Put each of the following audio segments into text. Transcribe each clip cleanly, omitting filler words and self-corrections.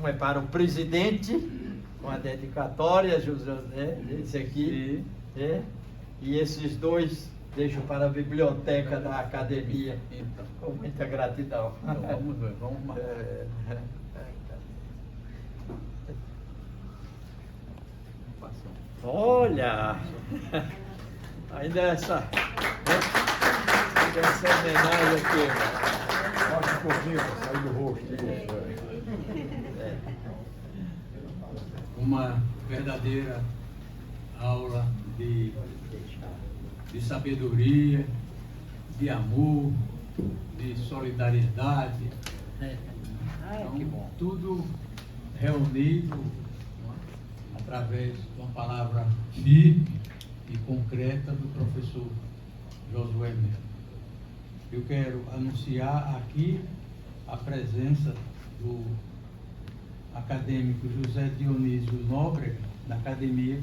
é para o presidente, com a dedicatória, José, esse aqui, e esses dois deixo para a biblioteca da academia, Então, com muita gratidão. então vamos ver, vamos marcar. Olha, ainda essa homenagem aqui. Baixa um pouquinho para sair do rosto. Uma verdadeira aula de sabedoria, de amor, de solidariedade. Que bom. Tudo reunido através de uma palavra firme e concreta do professor Josué Melo. Eu quero anunciar aqui a presença do acadêmico José Dionísio Nóbrega, da Academia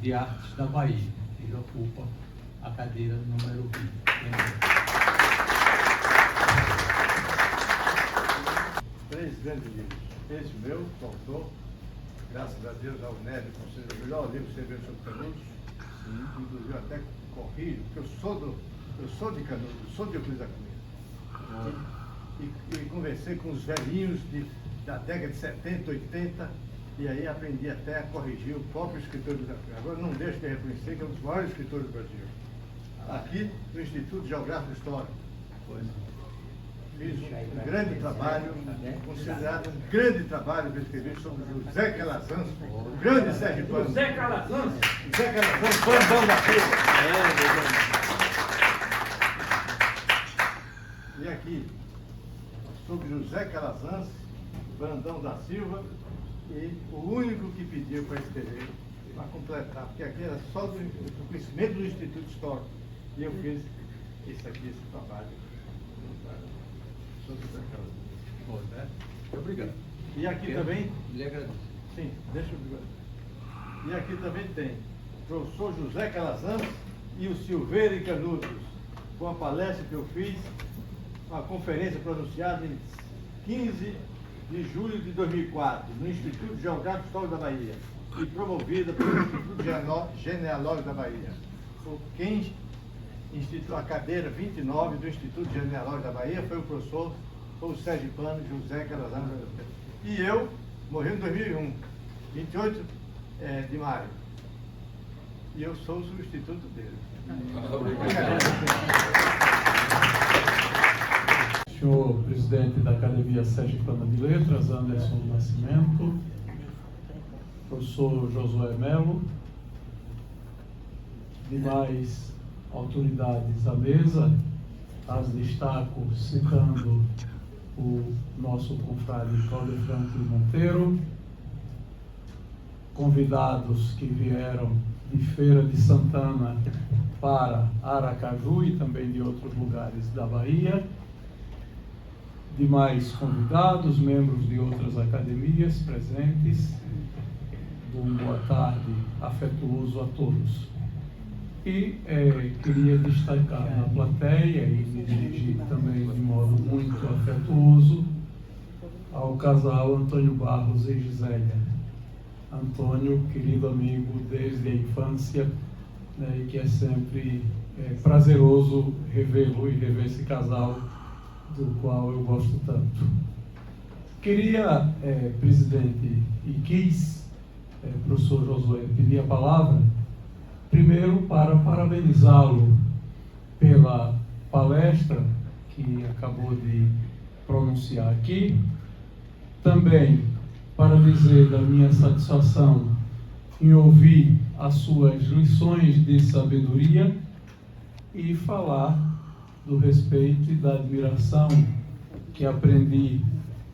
de Artes da Bahia. Ele ocupa a cadeira número 20. Três grandes livros. Esse meu, o autor, graças a Deus, a UNED considera o melhor livro que você vê sobre Canudos. Inclusive até corrijo, porque eu sou de Canudos, sou de Euclides da Cunha. E conversei com os velhinhos da década de 70, 80, e aí aprendi até a corrigir o próprio escritor do Cunha. Agora não deixo de reconhecer que é um dos maiores escritores do Brasil. Aqui no Instituto Geográfico e Histórico. Fiz um grande trabalho, considerado um grande trabalho que eu escrevi sobre José Calazans, o grande sergipano. José Calazans? José Calazans, bandão da Silva. E aqui, sobre José Calazans, Brandão da Silva, e o único que pediu para escrever, para completar, porque aqui era só do conhecimento do Instituto Histórico. E eu fiz esse trabalho. Sobre José Calazans. Obrigado. E aqui também. Lhe agradeço. Sim, deixa eu ver. E aqui também tem o professor José Calazans e o Silveira e Canudos, com a palestra que eu fiz, uma conferência pronunciada em 15 de julho de 2004, no Instituto Geográfico e Histórico da Bahia, e promovida pelo Instituto Genealógico da Bahia. Quem instituiu a cadeira 29 do Instituto Genealógico da Bahia foi o sergipano José Calazans. E eu morri em 2001, 28 de maio. E eu sou o substituto dele. Senhor presidente da Academia Sergipana de Letras, Anderson Nascimento, professor Josué Melo, demais autoridades à mesa, as destaco citando o nosso confrade Cláudio Franklin Monteiro, convidados que vieram de Feira de Santana para Aracaju e também de outros lugares da Bahia, demais convidados, membros de outras academias presentes, boa tarde afetuoso a todos. E queria destacar na plateia e me dirigir também de modo muito afetuoso ao casal Antônio Barros e Gisélia. Antônio, querido amigo desde a infância, né, e que é sempre prazeroso revê-lo e rever esse casal do qual eu gosto tanto. Queria, presidente, e quis, professor Josué, pedir a palavra, primeiro para parabenizá-lo pela palestra que acabou de pronunciar aqui, também para dizer da minha satisfação em ouvir as suas lições de sabedoria e falar do respeito e da admiração que aprendi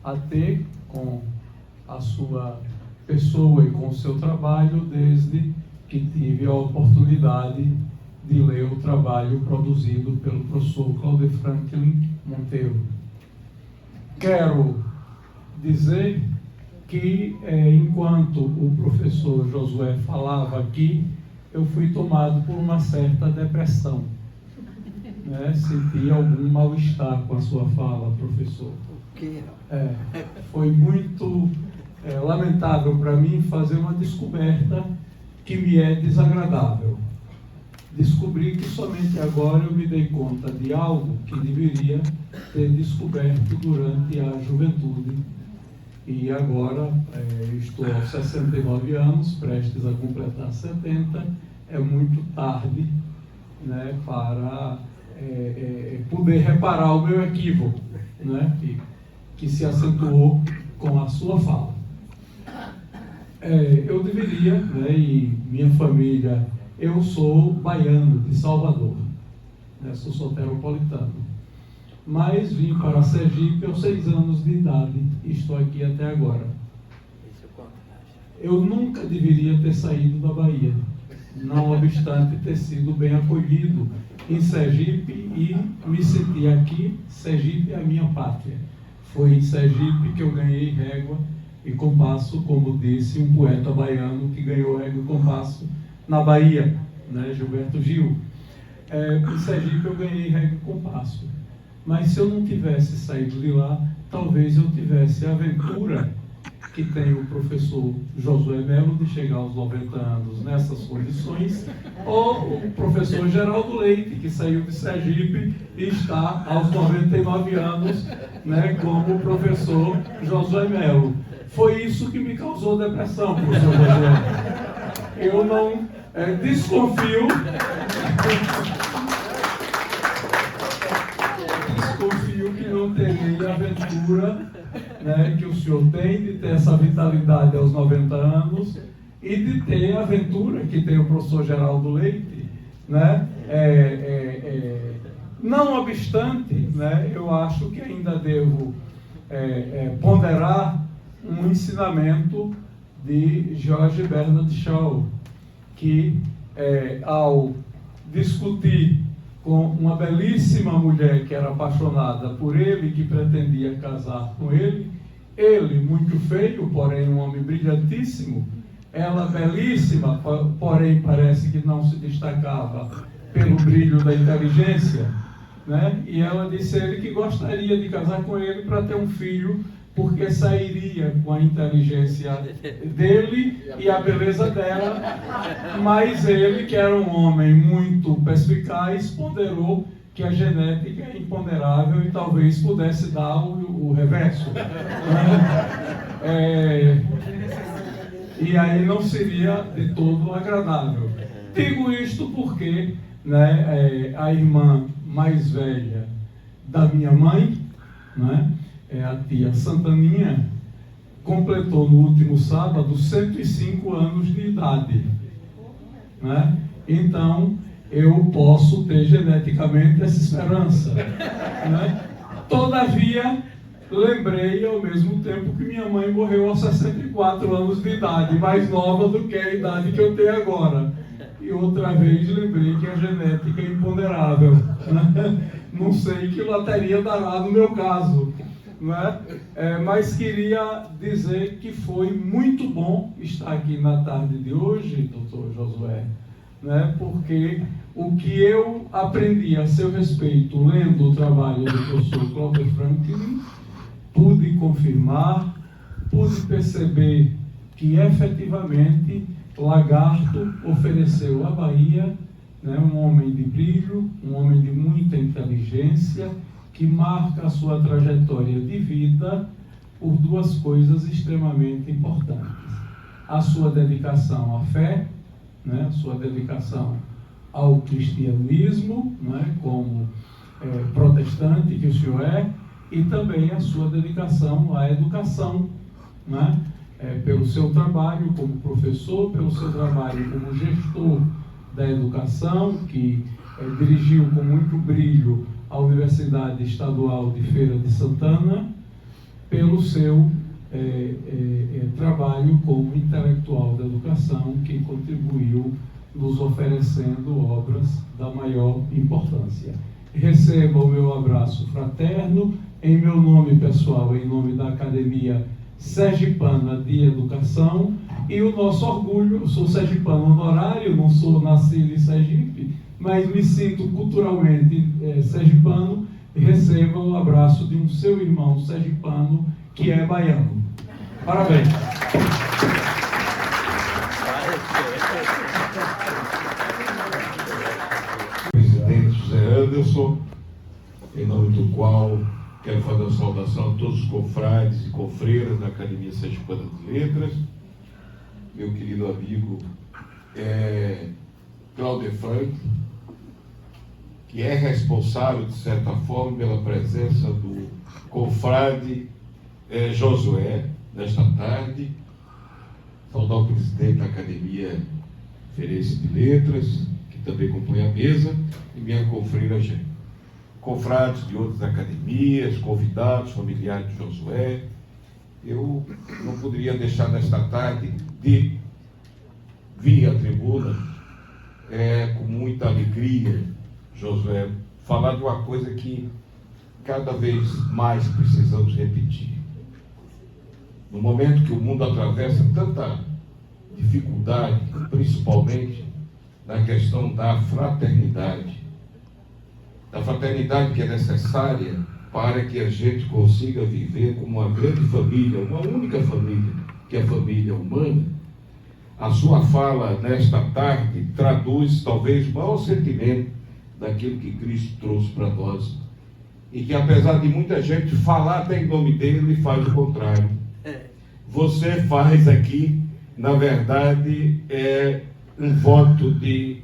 a ter com a sua pessoa e com o seu trabalho desde que tive a oportunidade de ler o trabalho produzido pelo professor Cláudio Franklin Monteiro. Quero dizer que, enquanto o professor Josué falava aqui, eu fui tomado por uma certa depressão. Senti algum mal-estar com a sua fala, professor. Foi muito lamentável para mim fazer uma descoberta que me é desagradável. Descobri que somente agora eu me dei conta de algo que deveria ter descoberto durante a juventude. E agora estou aos 69 anos, prestes a completar 70, é muito tarde, né, para poder reparar o meu equívoco, né, que se acentuou com a sua fala. Eu deveria, né, e minha família, eu sou baiano de Salvador, né, sou soteropolitano, mas vim para Sergipe aos 6 anos de idade e estou aqui até agora. Eu nunca deveria ter saído da Bahia, não obstante ter sido bem acolhido em Sergipe e me senti aqui. Sergipe é a minha pátria. Foi em Sergipe que eu ganhei régua e compasso, como disse um poeta baiano que ganhou régua e compasso na Bahia, né, Gilberto Gil. Em Sergipe eu ganhei régua e compasso. Mas se eu não tivesse saído de lá, talvez eu tivesse a aventura que tem o professor Josué Melo de chegar aos 90 anos nessas condições, ou o professor Geraldo Leite, que saiu de Sergipe e está aos 99 anos, né, como o professor Josué Melo. Foi isso que me causou depressão, professor Josué. Eu não desconfio que não terei a aventura, né, que o senhor tem de ter essa vitalidade aos 90 anos e de ter a aventura que tem o professor Geraldo Leite, né? Não obstante, né, eu acho que ainda devo ponderar um ensinamento de George Bernard Shaw, que ao discutir com uma belíssima mulher que era apaixonada por ele, que pretendia casar com ele, muito feio, porém um homem brilhantíssimo, ela belíssima, porém parece que não se destacava pelo brilho da inteligência, né? E ela disse a ele que gostaria de casar com ele para ter um filho, porque sairia com a inteligência dele e a beleza dela, mas ele, que era um homem muito perspicaz, ponderou que a genética é imponderável e talvez pudesse dar o reverso. E aí não seria de todo agradável. Digo isto porque, né, a irmã mais velha da minha mãe, né, a tia Santaninha, completou no último sábado 105 anos de idade, né? Então eu posso ter geneticamente essa esperança, né? Todavia, lembrei ao mesmo tempo que minha mãe morreu aos 64 anos de idade, mais nova do que a idade que eu tenho agora. E outra vez lembrei que a genética é imponderável, né? Não sei que loteria dará no meu caso, né? Mas queria dizer que foi muito bom estar aqui na tarde de hoje, doutor Josué, né? Porque o que eu aprendi a seu respeito lendo o trabalho do professor Clover Franklin, pude confirmar, pude perceber que efetivamente Lagarto ofereceu à Bahia, né, um homem de brilho, um homem de muita inteligência, que marca a sua trajetória de vida por duas coisas extremamente importantes: a sua dedicação à fé, né, a sua dedicação ao cristianismo, né, como protestante que o senhor é, e também a sua dedicação à educação, né, pelo seu trabalho como professor, pelo seu trabalho como gestor da educação, que dirigiu com muito brilho a Universidade Estadual de Feira de Santana, pelo seu trabalho como intelectual da educação, que contribuiu nos oferecendo obras da maior importância. Receba o meu abraço fraterno, em meu nome pessoal, em nome da Academia Sergipana de Educação, e o nosso orgulho. Eu sou sergipano honorário, não sou nascido em Sergipe, mas me sinto culturalmente sergipano, e receba o abraço de um seu irmão sergipano que é baiano. Parabéns. Presidente José Anderson, em nome do qual quero fazer uma saudação a todos os confrades e confreiras da Academia Sergipana de Letras, meu querido amigo Cláudio Franco, que é responsável, de certa forma, pela presença do confrade Josué, nesta tarde, saudar o presidente da Academia Feirense de Letras, que também compõe a mesa, e minha confreira Gê. Confrades de outras academias, convidados, familiares de Josué, eu não poderia deixar nesta tarde de vir à tribuna com muita alegria, Josué, falar de uma coisa que cada vez mais precisamos repetir. No momento que o mundo atravessa tanta dificuldade, principalmente na questão da fraternidade que é necessária para que a gente consiga viver como uma grande família, uma única família, que é a família humana, a sua fala nesta tarde traduz talvez o maior sentimento daquilo que Cristo trouxe para nós, e que apesar de muita gente falar até em nome dele, faz o contrário. Você faz aqui, na verdade, um voto de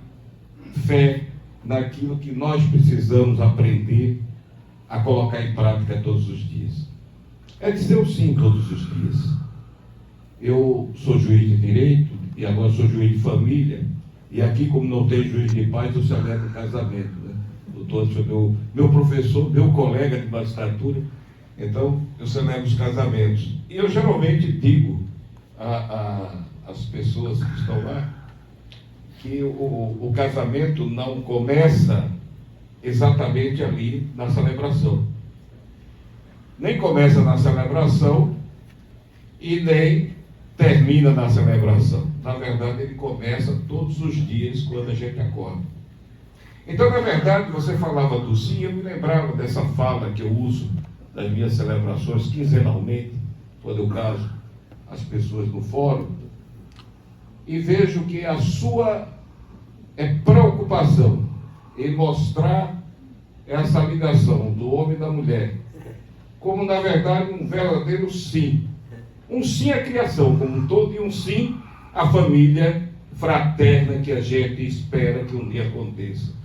fé naquilo que nós precisamos aprender a colocar em prática todos os dias. É dizer o sim todos os dias. Eu sou juiz de direito e agora sou juiz de família, e aqui, como não tem juiz de paz, eu celebro o casamento, né? O doutor foi meu professor, meu colega de magistratura, então eu celebro os casamentos. E eu geralmente digo às pessoas que estão lá que o casamento não começa exatamente ali na celebração. Nem começa na celebração e nem termina na celebração. Na verdade, ele começa todos os dias quando a gente acorda. Então, na verdade, você falava do sim, eu me lembrava dessa fala que eu uso das minhas celebrações quinzenalmente, quando eu caso as pessoas no fórum, e vejo que a sua preocupação em mostrar essa ligação do homem e da mulher como, na verdade, um verdadeiro sim. Um sim à criação como um todo e um sim à família fraterna que a gente espera que um dia aconteça.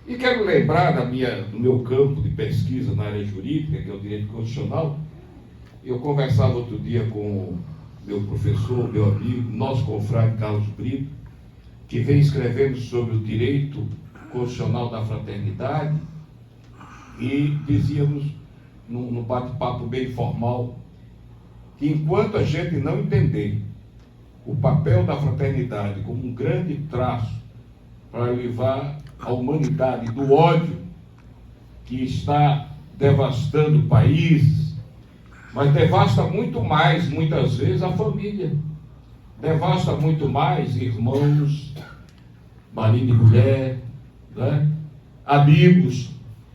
E quero lembrar do meu campo de pesquisa na área jurídica, que é o direito constitucional. Eu conversava outro dia com meu professor, meu amigo, nosso confrade Carlos Brito, que vem escrevendo sobre o direito constitucional da fraternidade, e dizíamos, num bate-papo bem formal, que enquanto a gente não entender o papel da fraternidade como um grande traço para levar a humanidade do ódio que está devastando países, mas devasta muito mais, muitas vezes, a família. Devasta muito mais irmãos, marido e mulher, né? Amigos.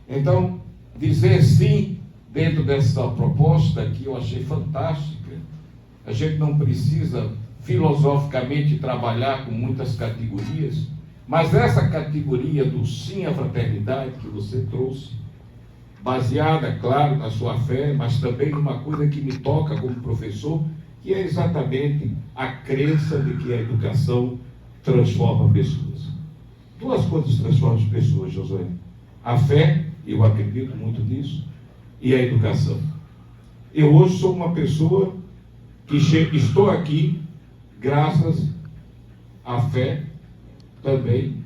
Então, dizer sim dentro dessa proposta que eu achei fantástica. A gente não precisa filosoficamente trabalhar com muitas categorias, mas essa categoria do sim à fraternidade que você trouxe, baseada, claro, na sua fé, mas também numa coisa que me toca como professor, que é exatamente a crença de que a educação transforma pessoas. Duas coisas transformam as pessoas, Josué: a fé, eu acredito muito nisso, e a educação. Eu hoje sou uma pessoa que estou aqui graças à fé também,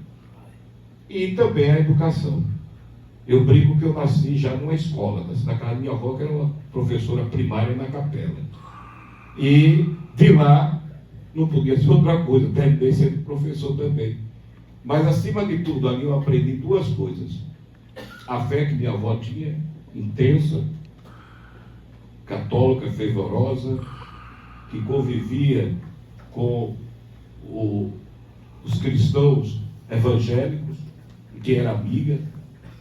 e também à educação. Eu brinco que eu nasci já numa escola, na casa da minha avó, que era uma professora primária na capela. E de lá, não podia ser outra coisa, terminei sendo professor também. Mas, acima de tudo, ali eu aprendi duas coisas. A fé que minha avó tinha, intensa, católica, fervorosa, que convivia com os cristãos evangélicos, que era amiga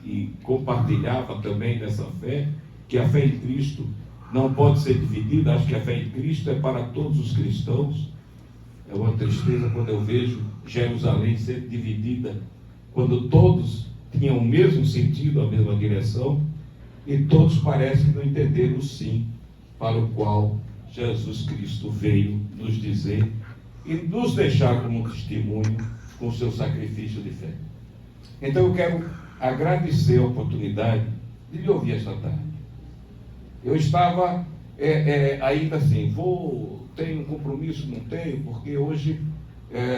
e compartilhava também dessa fé, que a fé em Cristo não pode ser dividida. Acho que a fé em Cristo é para todos os cristãos. É uma tristeza quando eu vejo Jerusalém ser dividida, quando todos tinham o mesmo sentido, a mesma direção, e todos parecem não entender o sim para o qual Jesus Cristo veio nos dizer e nos deixar como um testemunho com o seu sacrifício de fé. Então eu quero agradecer a oportunidade de lhe ouvir esta tarde. Eu estava ainda assim, tenho um compromisso? Não tenho, porque hoje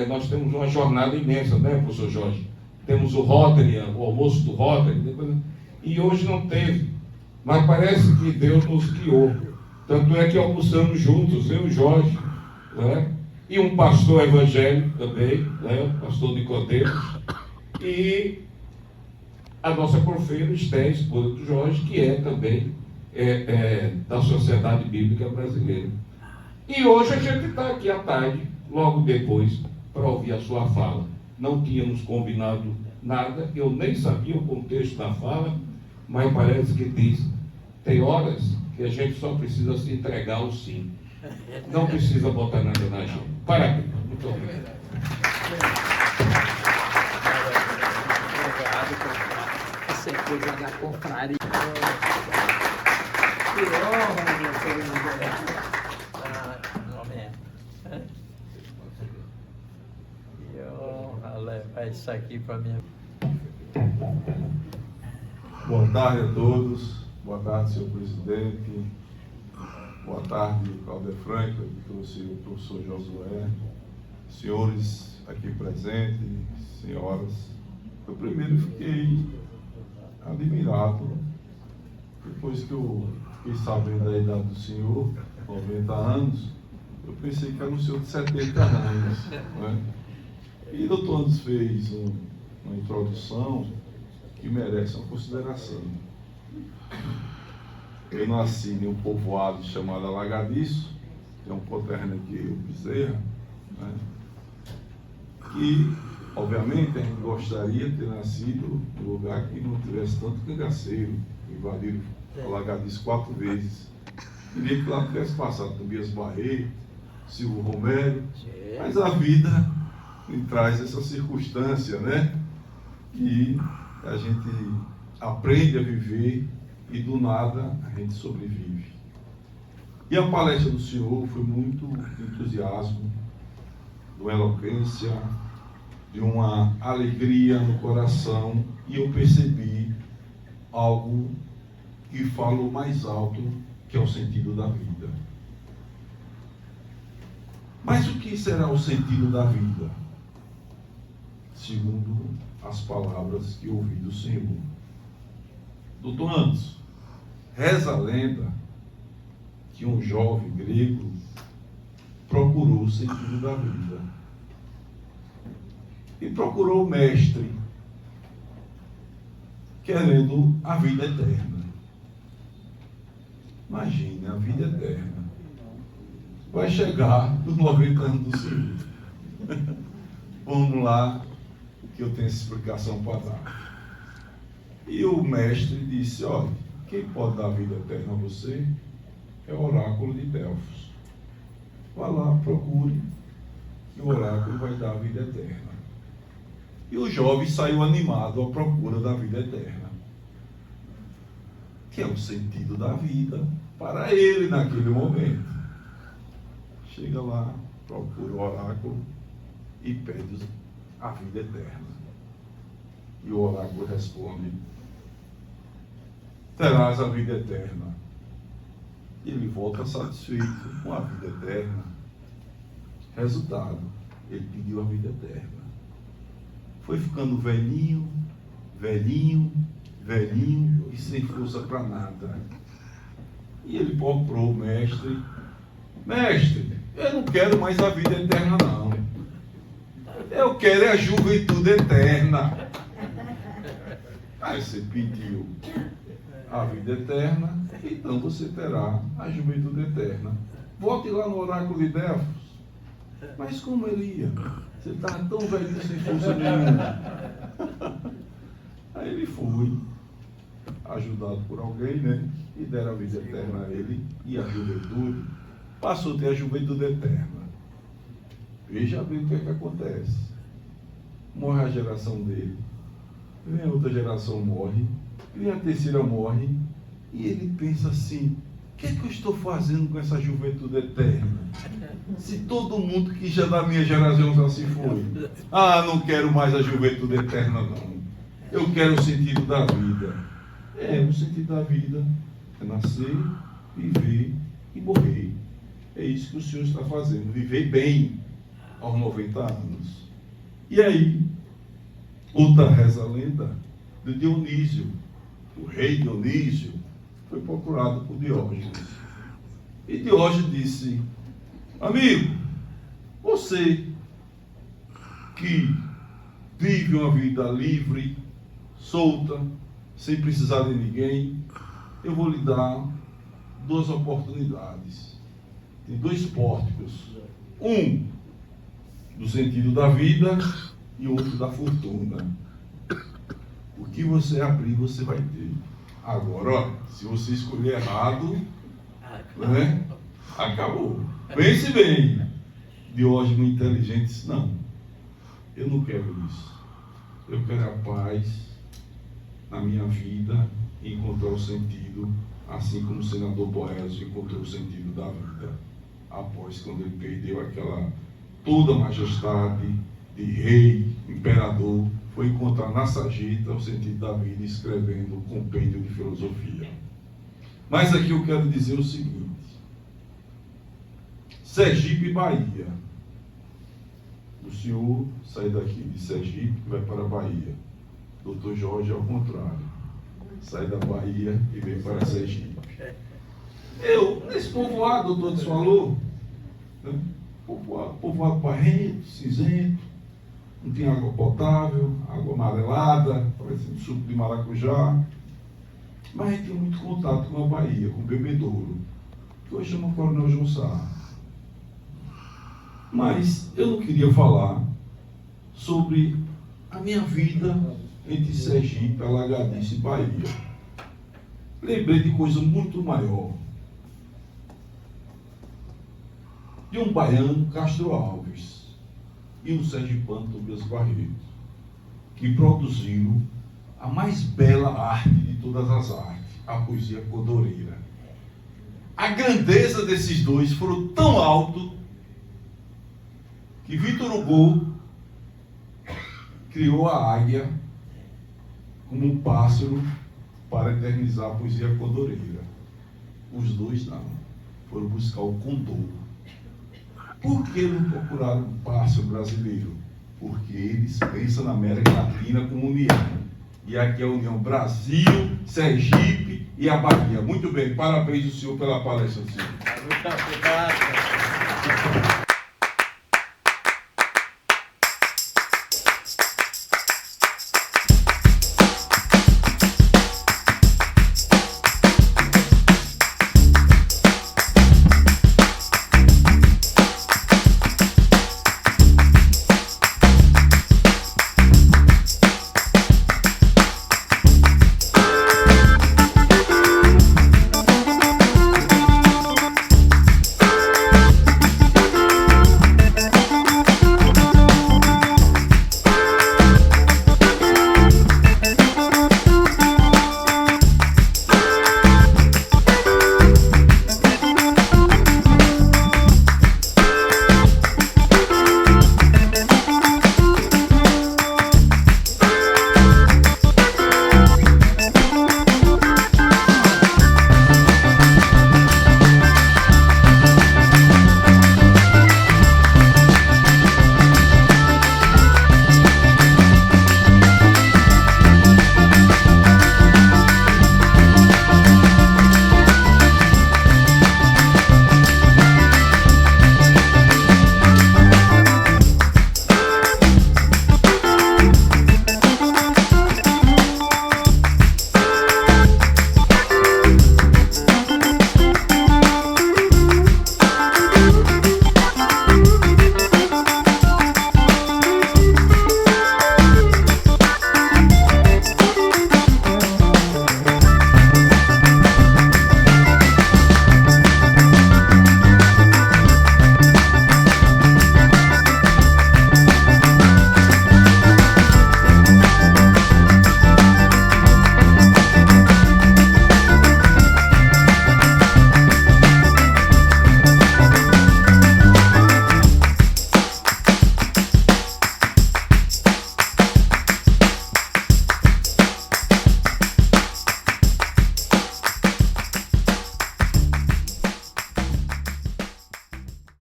nós temos uma jornada imensa, né, professor Jorge? Temos o Rotary, o almoço do Rotary, e hoje não teve, mas parece que Deus nos guiou. Tanto é que almoçamos juntos, eu e o Jorge, né? E um pastor evangélico também, né? Pastor Nicodemos, e a nossa profeira Esté, esposa do Jorge, que é também da Sociedade Bíblica Brasileira. E hoje a gente está aqui à tarde, logo depois, para ouvir a sua fala. Não tínhamos combinado nada, eu nem sabia o contexto da fala, mas parece que diz, tem horas que a gente só precisa se entregar ao sim. Não precisa botar nada na gente. Parabéns. Muito obrigado. Você coisa da confraria. Que honra, meu querido. Que honra levar isso aqui para minha. Boa tarde a todos. Boa tarde, senhor presidente. Boa tarde, Cláudia Franca, que trouxe o professor Josué. Senhores aqui presentes, senhoras. Eu primeiro fiquei admirado, depois que eu fiquei sabendo da idade do senhor, 90 anos, eu pensei que era um senhor de 70 anos. Né? E o doutor Anderson fez uma introdução que merece uma consideração. Eu nasci em um povoado chamado Alagadiço, que é um conterrâneo aqui, o Bezerra, né? Que, obviamente, a gente gostaria de ter nascido em um lugar que não tivesse tanto cangaceiro, invadiram Alagadiço 4 vezes. Queria que lá tivesse passado Tobias Barreto, Silvio Romero, mas a vida me traz essa circunstância, né? Que a gente aprende a viver e do nada a gente sobrevive. E a palestra do senhor foi muito entusiasmo, de uma eloquência, de uma alegria no coração, e eu percebi algo que falou mais alto, que é o sentido da vida. Mas o que será o sentido da vida? Segundo as palavras que ouvi do Senhor. Doutor Anderson, reza a lenda que um jovem grego procurou o sentido da vida. E procurou o mestre, querendo a vida eterna. Imagine, a vida eterna. Vai chegar nos 90 anos do Senhor. Vamos lá, que eu tenho essa explicação para dar. E o mestre disse, olha, quem pode dar a vida eterna a você é o oráculo de Delfos. Vá lá, procure, e o oráculo vai dar a vida eterna. E o jovem saiu animado à procura da vida eterna, que é o sentido da vida para ele naquele momento. Chega lá, procura o oráculo e pede a vida eterna. E o oráculo responde, terás a vida eterna. E ele volta satisfeito com a vida eterna. Resultado, ele pediu a vida eterna. Foi ficando velhinho, velhinho, velhinho e sem força para nada. E ele procurou o mestre. Mestre, eu não quero mais a vida eterna não. Eu quero a juventude eterna. Aí você pediu a vida eterna, então você terá a juventude eterna. Volte lá no oráculo de Delfos. Mas como ele ia? Você estava tão velhinho sem força nenhuma. Aí ele foi, ajudado por alguém, né? e deram a vida eterna a ele, e a juventude passou a ter a juventude eterna. Veja bem o que é que acontece. Morre a geração dele, vem a outra geração, morre, vem a terceira, morre, e ele pensa assim: o que é que eu estou fazendo com essa juventude eterna? Se todo mundo que já da minha geração já se foi. Ah, não quero mais a juventude eterna, não. Eu quero o sentido da vida. O sentido da vida é nascer, viver e morrer. É isso que o Senhor está fazendo, viver bem aos 90 anos. E aí, outra reza a lenda de Dionísio. O rei Dionísio foi procurado por Diógenes. E Diógenes disse: amigo, você que vive uma vida livre, solta, sem precisar de ninguém, eu vou lhe dar 2 oportunidades. Tem 2 pórticos. Um do sentido da vida e outro da fortuna. O que você abrir, você vai ter. Agora, ó, se você escolher errado, né, acabou. Pense bem. Diógenes inteligente disse: não, eu não quero isso. Eu quero a paz na minha vida e encontrar o sentido, assim como o senador Boésio encontrou o sentido da vida, após quando ele perdeu aquela toda a majestade de rei, imperador, foi encontrar na Sagita o sentido da vida, escrevendo um compêndio de filosofia. Mas aqui eu quero dizer o seguinte: Sergipe, Bahia. O senhor sai daqui de Sergipe e vai para a Bahia. Doutor Jorge, ao contrário, sai da Bahia e vem para Sergipe. Eu, nesse povoado, o doutor falou, né? Povoado barrento, cinzento, não tinha água potável, água amarelada, parecendo suco de maracujá, mas a gente tinha muito contato com a Bahia, com o bebedouro, que hoje chama Coronel João Sá. Mas eu não queria falar sobre a minha vida entre Sergipe, Alagadice e Bahia. Lembrei de coisa muito maior. De um baiano, Castro Alves, e um sergipano, Tobias Barreto, que produziram a mais bela arte de todas as artes, a poesia codoreira. A grandeza desses dois foram tão alto que Victor Hugo criou a águia como um pássaro para eternizar a poesia codoreira. Os dois não, foram buscar o condor. Por que não procuraram um pássaro brasileiro? Porque eles pensam na América Latina como união. E aqui é a união Brasil, Sergipe e a Bahia. Muito bem, parabéns ao senhor pela palestra, senhor. Muito obrigado.